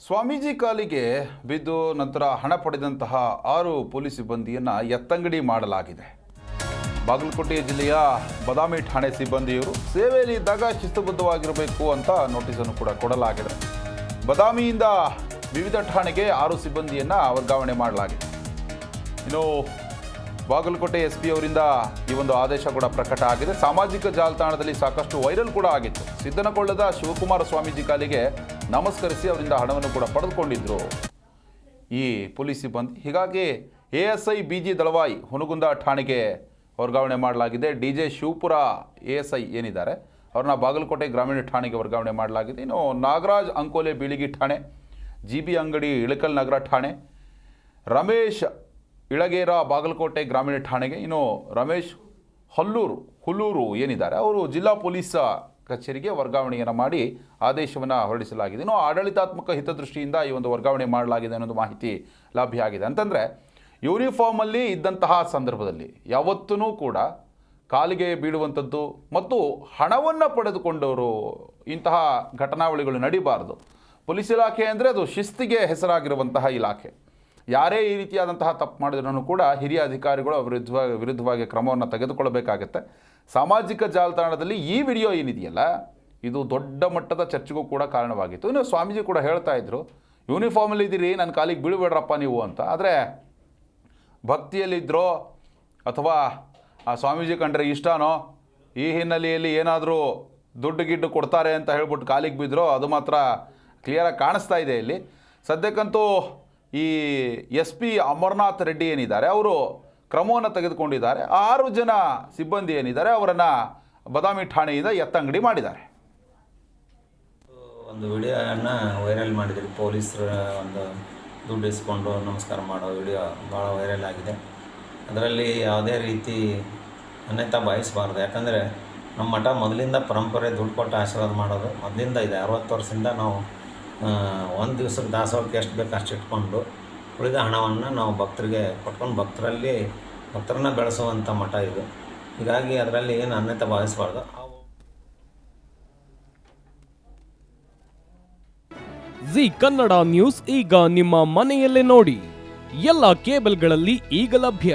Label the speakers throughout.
Speaker 1: ಸ್ವಾಮೀಜಿ ಕಾಲಿಗೆ ಬಿದ್ದು ನಂತರ ಹಣ ಪಡೆದಂತಹ 6 ಪೊಲೀಸ್ ಸಿಬ್ಬಂದಿಯನ್ನು ಎತ್ತಂಗಡಿ ಮಾಡಲಾಗಿದೆ. ಬಾಗಲಕೋಟೆ ಜಿಲ್ಲೆಯ ಬದಾಮಿ ಠಾಣೆ ಸಿಬ್ಬಂದಿಯವರು ಸೇವೆಯಲ್ಲಿ ಇದ್ದಾಗ ಶಿಸ್ತುಬದ್ಧವಾಗಿರಬೇಕು ಅಂತ ನೋಟಿಸನ್ನು ಕೂಡ ಕೊಡಲಾಗಿದೆ. ಬದಾಮಿಯಿಂದ ವಿವಿಧ ಠಾಣೆಗೆ 6 ಸಿಬ್ಬಂದಿಯನ್ನು ವರ್ಗಾವಣೆ ಮಾಡಲಾಗಿದೆ. ಇನ್ನು ಬಾಗಲಕೋಟೆ SP ಅವರಿಂದ ಈ ಒಂದು ಆದೇಶ ಕೂಡ ಪ್ರಕಟ ಆಗಿದೆ. ಸಾಮಾಜಿಕ ಜಾಲತಾಣದಲ್ಲಿ ಸಾಕಷ್ಟು ವೈರಲ್ ಕೂಡ ಆಗಿತ್ತು. ಸಿದ್ದನಕೊಳ್ಳದ ಶಿವಕುಮಾರ ಸ್ವಾಮೀಜಿ ಕಾಲಿಗೆ ನಮಸ್ಕರಿಸಿ ಅವರಿಂದ ಹಣವನ್ನು ಕೂಡ ಪಡೆದುಕೊಂಡಿದ್ರು ಈ ಪೊಲೀಸ್ ಸಿಬ್ಬಂದಿ. ಹೀಗಾಗಿ ASI BG ದಳವಾಯಿ ಹುನಗುಂದ ಠಾಣೆಗೆ ವರ್ಗಾವಣೆ ಮಾಡಲಾಗಿದೆ. DJ ಶಿವಪುರ ASI ಏನಿದ್ದಾರೆ ಅವ್ರನ್ನ ಬಾಗಲಕೋಟೆ ಗ್ರಾಮೀಣ ಠಾಣೆಗೆ ವರ್ಗಾವಣೆ ಮಾಡಲಾಗಿದೆ. ಇನ್ನು ನಾಗರಾಜ್ ಅಂಕೋಲೆ ಬೀಳಿಗಿ ಠಾಣೆ, GB ಅಂಗಡಿ ಇಳಕಲ್ ನಗರ ಠಾಣೆ, ರಮೇಶ್ ಇಳಗೇರ ಬಾಗಲಕೋಟೆ ಗ್ರಾಮೀಣ ಠಾಣೆಗೆ, ಇನ್ನು ರಮೇಶ್ ಹುಲ್ಲೂರು ಏನಿದ್ದಾರೆ ಅವರು ಜಿಲ್ಲಾ ಪೊಲೀಸ್ ಕಚೇರಿಗೆ ವರ್ಗಾವಣೆಯನ್ನು ಮಾಡಿ ಆದೇಶವನ್ನು ಹೊರಡಿಸಲಾಗಿದೆ. ಇನ್ನು ಆಡಳಿತಾತ್ಮಕ ಹಿತದೃಷ್ಟಿಯಿಂದ ಈ ಒಂದು ವರ್ಗಾವಣೆ ಮಾಡಲಾಗಿದೆ ಅನ್ನೋದು ಮಾಹಿತಿ ಲಭ್ಯ ಆಗಿದೆ. ಅಂತಂದರೆ ಯೂನಿಫಾರ್ಮಲ್ಲಿ ಇದ್ದಂತಹ ಸಂದರ್ಭದಲ್ಲಿ ಯಾವತ್ತೂ ಕೂಡ ಕಾಲಿಗೆ ಬೀಳುವಂಥದ್ದು ಮತ್ತು ಹಣವನ್ನು ಪಡೆದುಕೊಂಡವರು ಇಂತಹ ಘಟನಾವಳಿಗಳು ನಡೀಬಾರದು. ಪೊಲೀಸ್ ಇಲಾಖೆ ಅಂದರೆ ಅದು ಶಿಸ್ತಿಗೆ ಹೆಸರಾಗಿರುವಂತಹ ಇಲಾಖೆ. ಯಾರೇ ಈ ರೀತಿಯಾದಂತಹ ತಪ್ಪು ಮಾಡಿದ್ರೂ ಕೂಡ ಹಿರಿಯ ಅಧಿಕಾರಿಗಳು ವಿರುದ್ಧವಾಗಿ ಕ್ರಮವನ್ನು ತೆಗೆದುಕೊಳ್ಳಬೇಕಾಗತ್ತೆ. ಸಾಮಾಜಿಕ ಜಾಲತಾಣದಲ್ಲಿ ಈ ವಿಡಿಯೋ ಏನಿದೆಯಲ್ಲ ಇದು ದೊಡ್ಡ ಮಟ್ಟದ ಚರ್ಚೆಗೂ ಕೂಡ ಕಾರಣವಾಗಿತ್ತು. ಇನ್ನು ಸ್ವಾಮೀಜಿ ಕೂಡ ಹೇಳ್ತಾ ಇದ್ರು, ಯೂನಿಫಾರ್ಮಲ್ಲಿ ಇದ್ದೀರಿ, ನನ್ನ ಕಾಲಿಗೆ ಬೀಳಬೇಡ್ರಪ್ಪ ನೀವು ಅಂತ. ಆದರೆ ಭಕ್ತಿಯಲ್ಲಿದ್ದರೋ ಅಥವಾ ಆ ಸ್ವಾಮೀಜಿ ಕಂಡ್ರೆ ಇಷ್ಟನೋ, ಈ ಹಿನ್ನೆಲೆಯಲ್ಲಿ ಏನಾದರೂ ದುಡ್ಡು ಗಿಡ್ಡು ಕೊಡ್ತಾರೆ ಅಂತ ಹೇಳ್ಬಿಟ್ಟು ಕಾಲಿಗೆ ಬಿದ್ದರೋ ಅದು ಮಾತ್ರ ಕ್ಲಿಯರಾಗಿ ಕಾಣಿಸ್ತಾ ಇದೆ. ಇಲ್ಲಿ ಸದ್ಯಕ್ಕಂತೂ ಈ SP ಅಮರನಾಥ್ ರೆಡ್ಡಿ ಏನಿದ್ದಾರೆ ಅವರು ಕ್ರಮವನ್ನು ತೆಗೆದುಕೊಂಡಿದ್ದಾರೆ. 6 ಜನ ಸಿಬ್ಬಂದಿ ಏನಿದ್ದಾರೆ ಅವರನ್ನು ಬದಾಮಿ ಠಾಣೆಯಿಂದ ಎತ್ತಂಗಡಿ ಮಾಡಿದ್ದಾರೆ.
Speaker 2: ಒಂದು ವಿಡಿಯೋವನ್ನು ವೈರಲ್ ಮಾಡಿದ್ರು. ಪೊಲೀಸರ ಒಂದು ದುಡ್ಡು ಇಸ್ಕೊಂಡು ನಮಸ್ಕಾರ ಮಾಡೋ ವಿಡಿಯೋ ಭಾಳ ವೈರಲ್ ಆಗಿದೆ. ಅದರಲ್ಲಿ ಯಾವುದೇ ರೀತಿ ಅನ್ಯತಾ ಬಯಸಬಾರ್ದು. ಯಾಕಂದರೆ ನಮ್ಮ ಮಠ ಮೊದಲಿಂದ ಪರಂಪರೆ ದುಡ್ಡು ಕೊಟ್ಟು ಆಶೀರ್ವಾದ ಮಾಡೋದು ಮೊದಲಿಂದ ಇದೆ. 60 ವರ್ಷದಿಂದ ನಾವು ಒಂದು ದಿವಸಕ್ಕೆ ದಾಸೋಹಕ್ಕೆ ಎಷ್ಟು ಬೇಕು ಅಷ್ಟು ಇಟ್ಕೊಂಡು ಉಳಿದ ಹಣವನ್ನು ನಾವು ಭಕ್ತರಿಗೆ ಕೊಟ್ಕೊಂಡು ಭಕ್ತರನ್ನ ಬೆಳೆಸುವಂಥ ಮಠ ಇದು. ಹೀಗಾಗಿ ಅದರಲ್ಲಿ ಏನು ಅನ್ಯತೆ ಭಾವಿಸಬಾರ್ದು.
Speaker 3: ಜಿ ಕನ್ನಡ ನ್ಯೂಸ್ ಈಗ ನಿಮ್ಮ ಮನೆಯಲ್ಲೇ ನೋಡಿ. ಎಲ್ಲ ಕೇಬಲ್ಗಳಲ್ಲಿ ಈಗ ಲಭ್ಯ.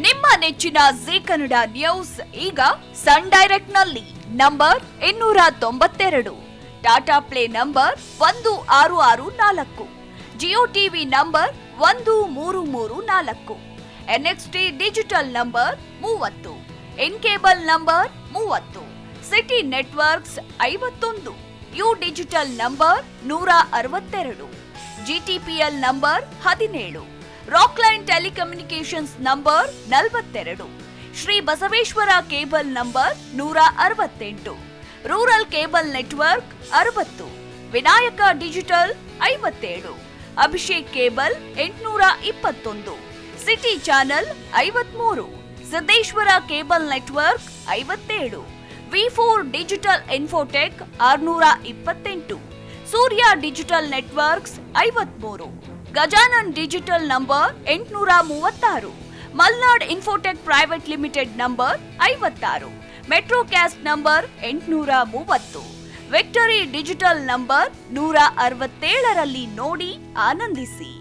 Speaker 4: ನಿಮ್ಮ ನೆಚ್ಚಿನ ಜಿ ಕನ್ನಡ ನ್ಯೂಸ್ ಈಗ ಸನ್ ಡೈರೆಕ್ಟ್ ನಲ್ಲಿ number 292, Tata play number 1664, Jio TV number 1334, NXT digital number 30, in cable number 30, city networks 51, U digital number 162, GTPL number 17, Rockline telecommunications number 42, Shri Basaveshwara cable number 168, rural cable network 60, Vinayaka digital 57, Abhishek cable 821, city channel 53, Siddeshwara cable network 57, V4 digital Infotech 628, Surya digital networks 53, Gajanan digital number 836, Malnad Infotech private limited number 56, Metrocast number 830, Victory digital number 167ರಲ್ಲಿ ನೋಡಿ ಆನಂದಿಸಿ.